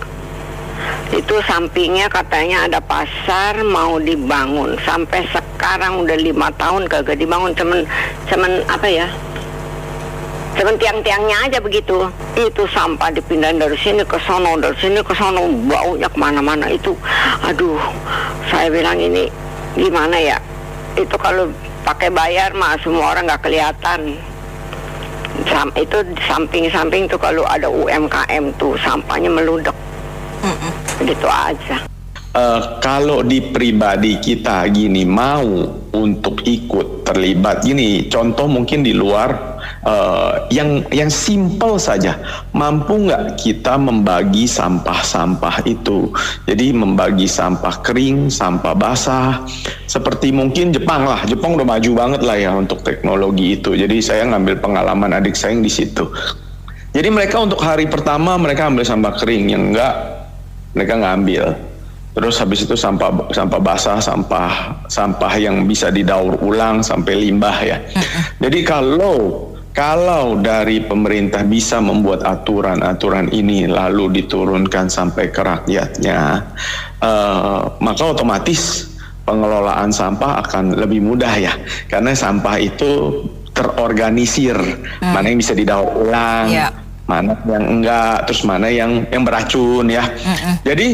[SPEAKER 15] Itu sampingnya katanya ada pasar mau dibangun. Sampai sekarang udah 5 tahun kagak dibangun. Cuman apa ya, cuman tiang-tiangnya aja begitu. Itu sampah dipindahin dari sini ke sono, dari sini ke sono, baunya kemana-mana. Itu aduh, saya bilang ini gimana ya. Itu kalau pakai bayar mah semua orang nggak kelihatan. Itu di samping-samping tuh kalau ada UMKM tuh sampahnya meludak. Gitu aja.
[SPEAKER 8] Kalau di pribadi kita gini mau untuk ikut terlibat gini, contoh mungkin di luar yang simple saja, mampu nggak kita membagi sampah-sampah itu? Jadi membagi sampah kering, sampah basah, seperti mungkin Jepang lah. Jepang udah maju banget lah ya untuk teknologi itu. Jadi saya ngambil pengalaman adik saya yang di situ. Jadi mereka untuk hari pertama mereka ambil sampah kering, yang enggak mereka nggak ambil. Terus habis itu sampah basah, sampah yang bisa didaur ulang sampai limbah ya. Jadi kalau dari pemerintah bisa membuat aturan ini lalu diturunkan sampai ke rakyatnya, maka otomatis pengelolaan sampah akan lebih mudah ya, karena sampah itu terorganisir, mana yang bisa didaur ulang, mana yang enggak, terus mana yang beracun ya. Jadi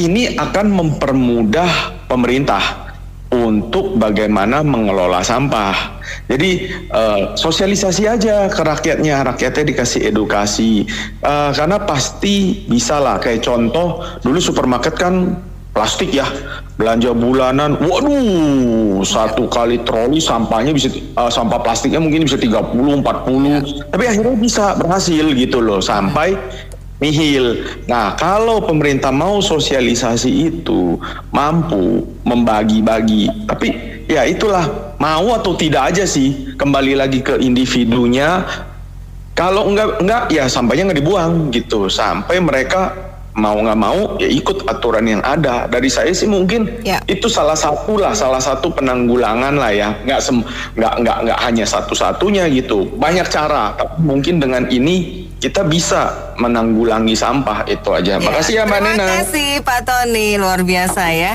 [SPEAKER 8] ini akan mempermudah pemerintah untuk bagaimana mengelola sampah. Jadi sosialisasi aja ke rakyatnya dikasih edukasi, karena pasti bisa lah. Kayak contoh dulu supermarket kan plastik ya, belanja bulanan, waduh, satu kali troli sampahnya bisa, sampah plastiknya mungkin bisa 30-40, tapi akhirnya bisa berhasil gitu loh, sampai nihil. Nah, kalau pemerintah mau sosialisasi itu, mampu membagi-bagi, tapi ya itulah, mau atau tidak aja sih, kembali lagi ke individunya. Kalau enggak ya sampahnya nggak dibuang gitu, sampai mereka mau nggak mau ya ikut aturan yang ada. Dari saya sih mungkin itu salah satu penanggulangan lah ya, nggak hanya satu-satunya gitu, banyak cara, tapi mungkin dengan ini kita bisa menanggulangi sampah itu aja. Makasih ya Mbak Nena.
[SPEAKER 2] Terima kasih Pak Tony, luar biasa ya.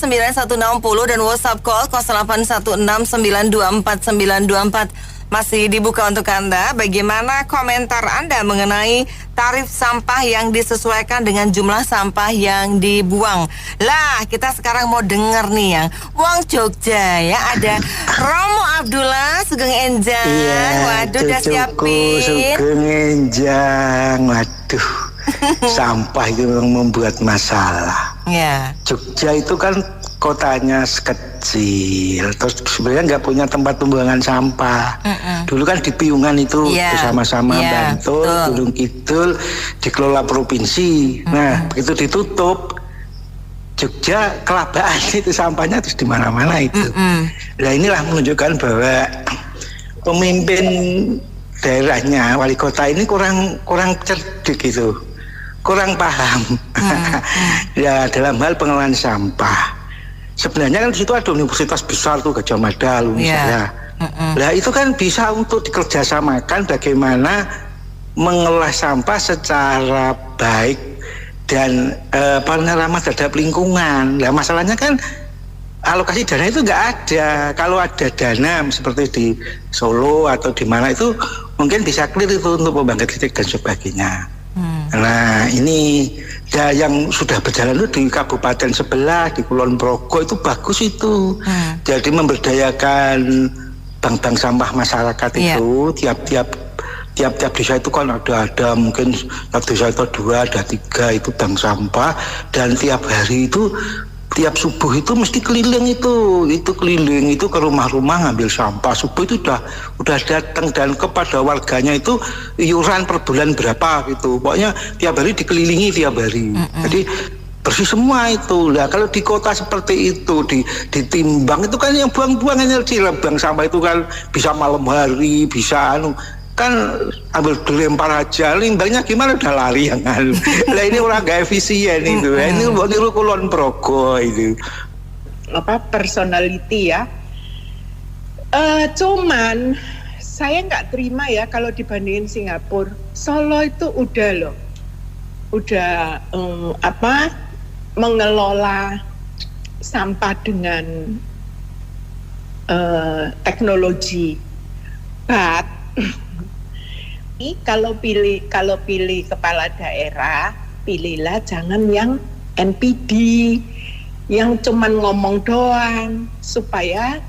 [SPEAKER 2] 633-9160 dan WhatsApp call 0816924924 masih dibuka untuk Anda. Bagaimana komentar Anda mengenai tarif sampah yang disesuaikan dengan jumlah sampah yang dibuang? Lah, kita sekarang mau denger nih yang Wong Jogja ya. Ada Romo Abdullah, Sugeng Enjang. Waduh, udah siapin.
[SPEAKER 20] Sugeng Enjang, waduh. Sampah itu memang membuat masalah. Jogja itu kan kotanya kecil, terus sebenarnya nggak punya tempat pembuangan sampah. Dulu kan di Piungan itu bersama-sama Bantul, Gunung Kidul dikelola provinsi. Nah, begitu ditutup, Jogja kelabaan itu sampahnya terus di mana-mana itu. Nah, inilah menunjukkan bahwa pemimpin daerahnya, wali kota ini kurang cerdik gitu, kurang paham ya dalam hal pengelolaan sampah. Sebenarnya kan di situ ada universitas besar tuh, Gajah Mada misalnya, Nah itu kan bisa untuk dikerjasamakan bagaimana mengelola sampah secara baik dan ramah terhadap lingkungan. Nah masalahnya kan alokasi dana itu nggak ada. Kalau ada dana seperti di Solo atau di mana itu mungkin bisa clear itu untuk pembangkit listrik dan sebagainya. Nah ini ya yang sudah berjalan itu di kabupaten sebelah di Kulon Progo itu bagus itu. Jadi memberdayakan bank-bank sampah masyarakat itu tiap-tiap desa itu kan ada mungkin satu desa itu 2 ada 3 itu bank sampah dan tiap hari itu tiap subuh itu mesti keliling itu ke rumah-rumah ngambil sampah. Subuh itu udah datang dan kepada warganya itu iuran per bulan berapa gitu. Pokoknya tiap hari dikelilingi tiap hari. Jadi bersih semua itu. Nah kalau di kota seperti itu ditimbang itu kan yang buang-buang energi lah. Buang sampah itu kan bisa malam hari, bisa kan ambil dilempar aja, limbahnya gimana udah lari yang kan. Lah ini orang gak efisien itu. Ini niru Kulon Progo itu.
[SPEAKER 21] Personality ya. Cuman saya nggak terima ya kalau dibandingin Singapura. Solo itu udah loh. Udah mengelola sampah dengan teknologi. But kalau pilih kepala daerah, pilihlah jangan yang NPD, yang cuman ngomong doang, supaya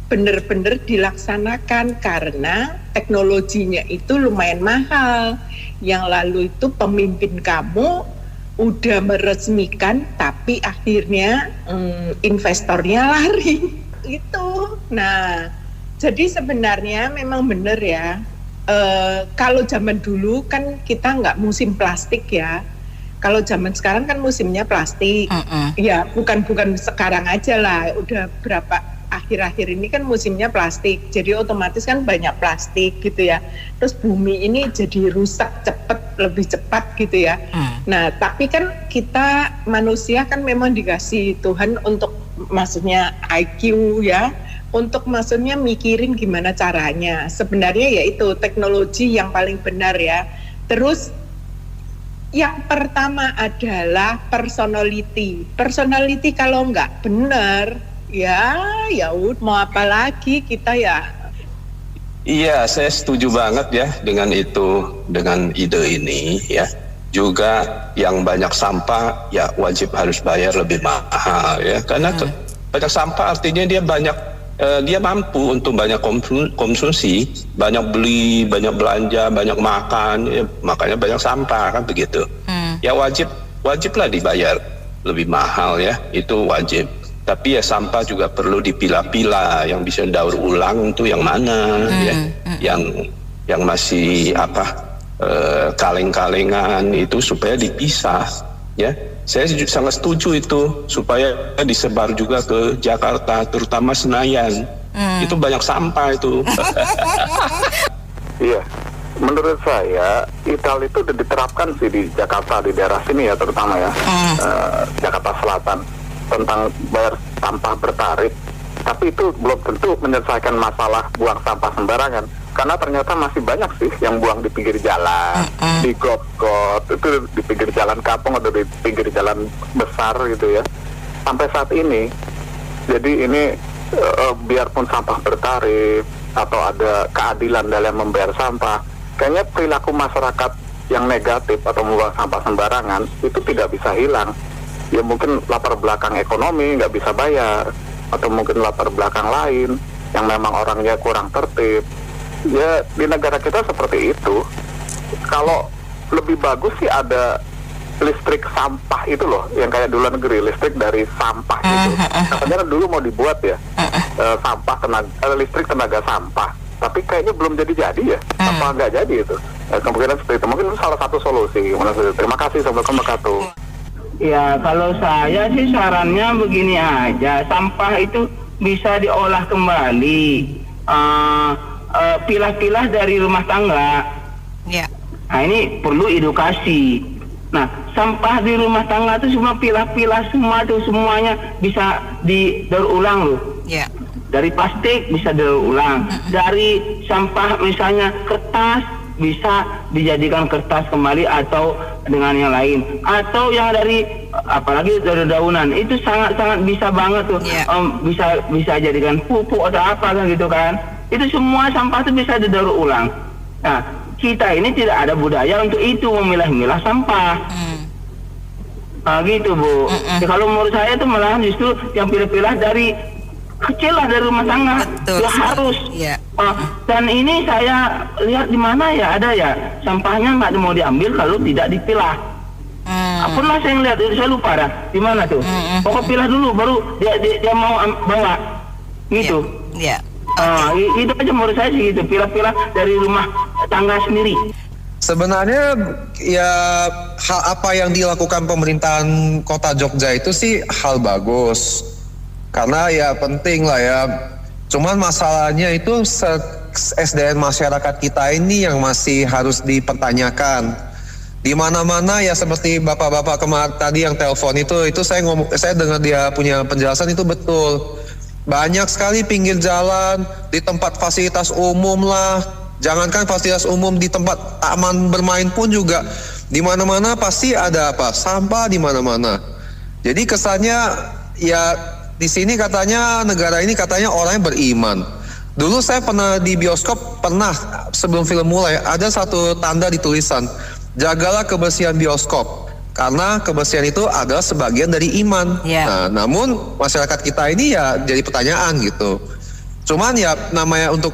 [SPEAKER 21] bener-bener dilaksanakan karena teknologinya itu lumayan mahal. Yang lalu itu pemimpin kamu udah meresmikan, tapi akhirnya investornya lari itu. Nah, jadi sebenarnya memang bener ya. Kalau zaman dulu kan kita nggak musim plastik ya. Kalau zaman sekarang kan musimnya plastik. Ya bukan sekarang aja lah. Udah berapa akhir-akhir ini kan musimnya plastik. Jadi otomatis kan banyak plastik gitu ya. Terus bumi ini jadi rusak lebih cepat gitu ya. Nah tapi kan kita manusia kan memang dikasih Tuhan untuk maksudnya IQ ya. Untuk maksudnya mikirin gimana caranya. Sebenarnya yaitu teknologi yang paling benar ya. Terus yang pertama adalah personality. Personality kalau nggak benar ya mau apa lagi kita ya.
[SPEAKER 22] Iya, saya setuju banget ya dengan itu, dengan ide ini ya. Juga yang banyak sampah ya wajib harus bayar lebih mahal ya. Karena banyak sampah artinya dia mampu untuk banyak konsumsi, banyak beli, banyak belanja, banyak makan, ya, makanya banyak sampah kan begitu. Ya wajiblah dibayar lebih mahal ya, itu wajib. Tapi ya sampah juga perlu dipilah-pilah, yang bisa daur ulang itu yang mana, ya, yang masih kaleng-kalengan itu supaya dipisah, ya. Saya sangat setuju itu supaya disebar juga ke Jakarta, terutama Senayan. Itu banyak sampah itu.
[SPEAKER 3] Iya, menurut saya Italia itu udah diterapkan sih di Jakarta, di daerah sini ya terutama ya, Jakarta Selatan, tentang bayar sampah bertarif. Tapi itu belum tentu menyelesaikan masalah buang sampah sembarangan. Karena ternyata masih banyak sih yang buang di pinggir jalan, di got-got, itu di pinggir jalan kampung atau di pinggir jalan besar gitu ya. Sampai saat ini, jadi ini biarpun sampah bertarif atau ada keadilan dalam membayar sampah, kayaknya perilaku masyarakat yang negatif atau membuang sampah sembarangan itu tidak bisa hilang. Ya mungkin latar belakang ekonomi nggak bisa bayar, atau mungkin latar belakang lain yang memang orangnya kurang tertib. Ya di negara kita seperti itu. Kalau lebih bagus sih ada listrik sampah itu loh, yang kayak di luar negeri, listrik dari sampah gitu. Katanya dulu mau dibuat ya, listrik tenaga sampah. Tapi kayaknya belum jadi ya, apa nggak jadi itu. Kemungkinan seperti itu, mungkin itu salah satu solusi. Terima kasih, Assalamualaikum warahmatullahi wabarakatuh.
[SPEAKER 23] Ya kalau saya sih sarannya begini aja, sampah itu bisa diolah kembali. Pilah-pilah dari rumah tangga. Nah ini perlu edukasi. Nah sampah di rumah tangga itu semua pilah-pilah semua itu semuanya bisa didaur ulang loh. Dari plastik bisa didaur ulang, dari sampah misalnya kertas bisa dijadikan kertas kembali atau dengan yang lain, atau yang dari apalagi dari daunan itu sangat bisa banget tuh, bisa jadikan pupuk atau apa kan gitu kan. Itu semua sampah itu bisa didaur ulang. Nah, kita ini tidak ada budaya untuk itu, memilah-milah sampah. Nah gitu Bu. Ya, kalau menurut saya itu malahan justru yang pilih-pilih dari kecil lah, dari rumah tangga. Ya harus. Dan ini saya lihat di mana ya ada ya sampahnya nggak mau diambil kalau tidak dipilah. Pernah saya ngeliat itu, saya lupa dah di mana tuh. Pokok pilah dulu baru dia mau bawa gitu. Itu aja menurut saya sih gitu, pilah-pilah dari rumah tangga sendiri.
[SPEAKER 1] Sebenarnya ya hal apa yang dilakukan pemerintahan Kota Jogja itu sih hal bagus. Karena ya penting lah ya. Cuman masalahnya itu SDM masyarakat kita ini yang masih harus dipertanyakan. Di mana-mana ya seperti bapak-bapak kemarin tadi yang telepon itu saya dengar dia punya penjelasan itu betul. Banyak sekali pinggir jalan, di tempat fasilitas umum lah. Jangankan fasilitas umum, di tempat taman bermain pun juga di mana-mana pasti ada sampah di mana-mana. Jadi kesannya ya di sini katanya negara ini katanya orangnya beriman. Dulu saya pernah di bioskop, sebelum film mulai ada satu tanda di tulisan, jagalah kebersihan bioskop karena kebersihan itu adalah sebagian dari iman. Nah, namun masyarakat kita ini ya jadi pertanyaan gitu. Cuman ya namanya untuk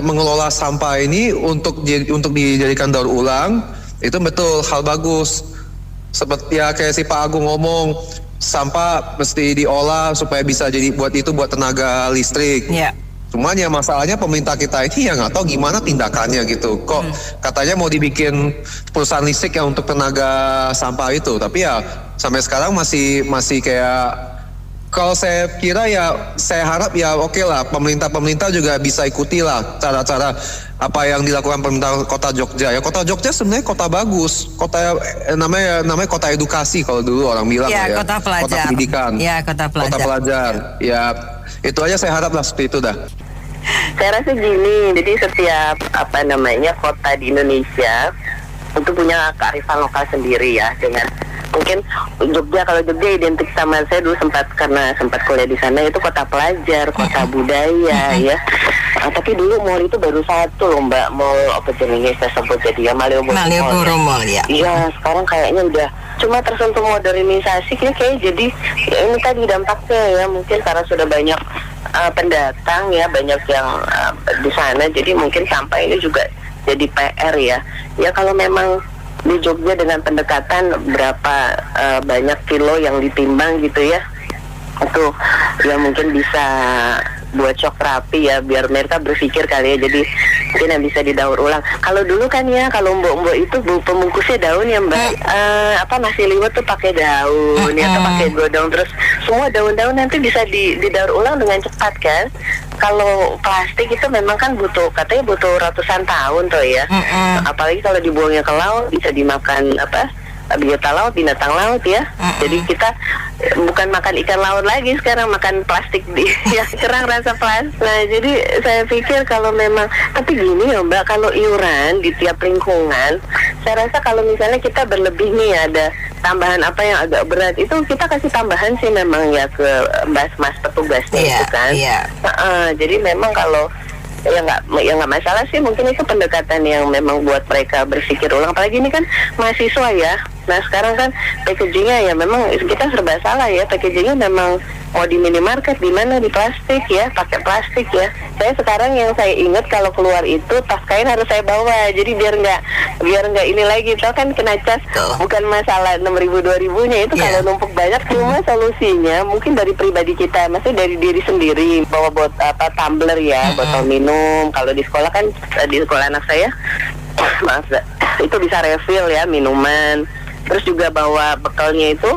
[SPEAKER 1] mengelola sampah ini untuk dijadikan daur ulang itu betul hal bagus. Seperti ya kayak si Pak Agung ngomong, sampah mesti diolah supaya bisa buat tenaga listrik. Cuman ya masalahnya pemerintah kita ini ya nggak tahu gimana tindakannya gitu. Kok katanya mau dibikin perusahaan listrik yang untuk tenaga sampah itu, tapi ya sampai sekarang masih kayak. Kalau saya kira ya saya harap ya oke lah pemerintah juga bisa ikuti lah cara-cara apa yang dilakukan pemerintah Kota Jogja. Ya Kota Jogja sebenarnya kota bagus, kota namanya kota edukasi kalau dulu orang bilang ya.
[SPEAKER 2] Kota pelajar.
[SPEAKER 1] Kota pendidikan.
[SPEAKER 2] Ya, kota pelajar.
[SPEAKER 1] Ya itu aja saya harap lah seperti itu dah.
[SPEAKER 5] Saya rasa gini, jadi setiap kota di Indonesia itu punya kearifan lokal sendiri ya, dengan mungkin kalau Jogja identik sama saya dulu sempat kuliah di sana itu kota pelajar, kota budaya ya. Tapi dulu mall itu baru satu loh Mbak, mall apa jenisnya saya sebut jadi ya
[SPEAKER 2] Malioboro Mall ya.
[SPEAKER 5] Iya, sekarang kayaknya udah cuma tersentuh modernisasi kayak jadi ya ini tadi dampaknya ya, mungkin karena sudah banyak pendatang ya, banyak yang di sana, jadi mungkin sampah ini juga jadi PR ya. Ya kalau memang di Jogja dengan pendekatan berapa banyak kilo yang ditimbang gitu ya, itu ya mungkin bisa buat shock terapi ya, biar mereka berpikir kali ya, jadi mungkin yang bisa didaur ulang. Kalau dulu kan ya, kalau mbok-mbok itu pembungkusnya daun ya Mbak, nasi liwet tuh pakai daun ya, atau pakai godong, terus semua daun-daun nanti bisa didaur ulang dengan cepat kan. Kalau plastik itu memang kan katanya butuh ratusan tahun tuh ya. Apalagi kalau dibuangnya ke laut bisa dimakan biota laut, binatang laut ya. Jadi kita bukan makan ikan laut lagi, sekarang makan plastik yang kurang rasa plastik. Nah jadi saya pikir kalau memang, tapi gini ya Mbak, kalau iuran di tiap lingkungan, saya rasa kalau misalnya kita berlebih nih ada tambahan apa yang agak berat, itu kita kasih tambahan sih memang ya ke mas petugasnya itu kan. Jadi memang kalau ya nggak masalah sih, mungkin itu pendekatan yang memang buat mereka berpikir ulang. Apalagi ini kan mahasiswa ya. Nah sekarang kan packagingnya ya memang kita serba salah ya, packagingnya memang mau di minimarket di mana di plastik ya, pakai plastik ya. Saya sekarang yang saya ingat kalau keluar itu tas kain harus saya bawa, jadi biar nggak ini lagi, tau kan kena cas. Bukan masalah 6.000 2.000-nya itu kalau numpuk banyak, cuma solusinya mungkin dari pribadi kita, maksudnya dari diri sendiri, bawa tumbler ya, botol minum. Kalau di sekolah kan, di sekolah anak saya maaf itu bisa refill ya minuman. Terus juga bawa bekalnya itu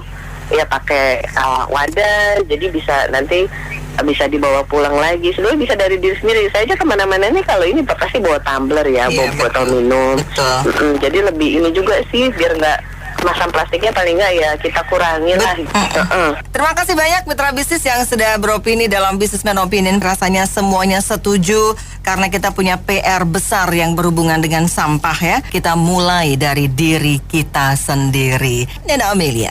[SPEAKER 5] ya pakai wadah, jadi bisa dibawa pulang lagi. Sebenarnya bisa dari diri sendiri. Saya aja kemana-mana nih kalau ini pasti bawa tumbler ya, bawa botol minum. Jadi lebih ini juga sih, biar nggak kemasan plastiknya paling nggak ya kita kurangi lah.
[SPEAKER 2] Terima kasih banyak mitra bisnis yang sudah beropini dalam Businessman Opinion. Rasanya semuanya setuju karena kita punya PR besar yang berhubungan dengan sampah ya. Kita mulai dari diri kita sendiri. Nena Amelia.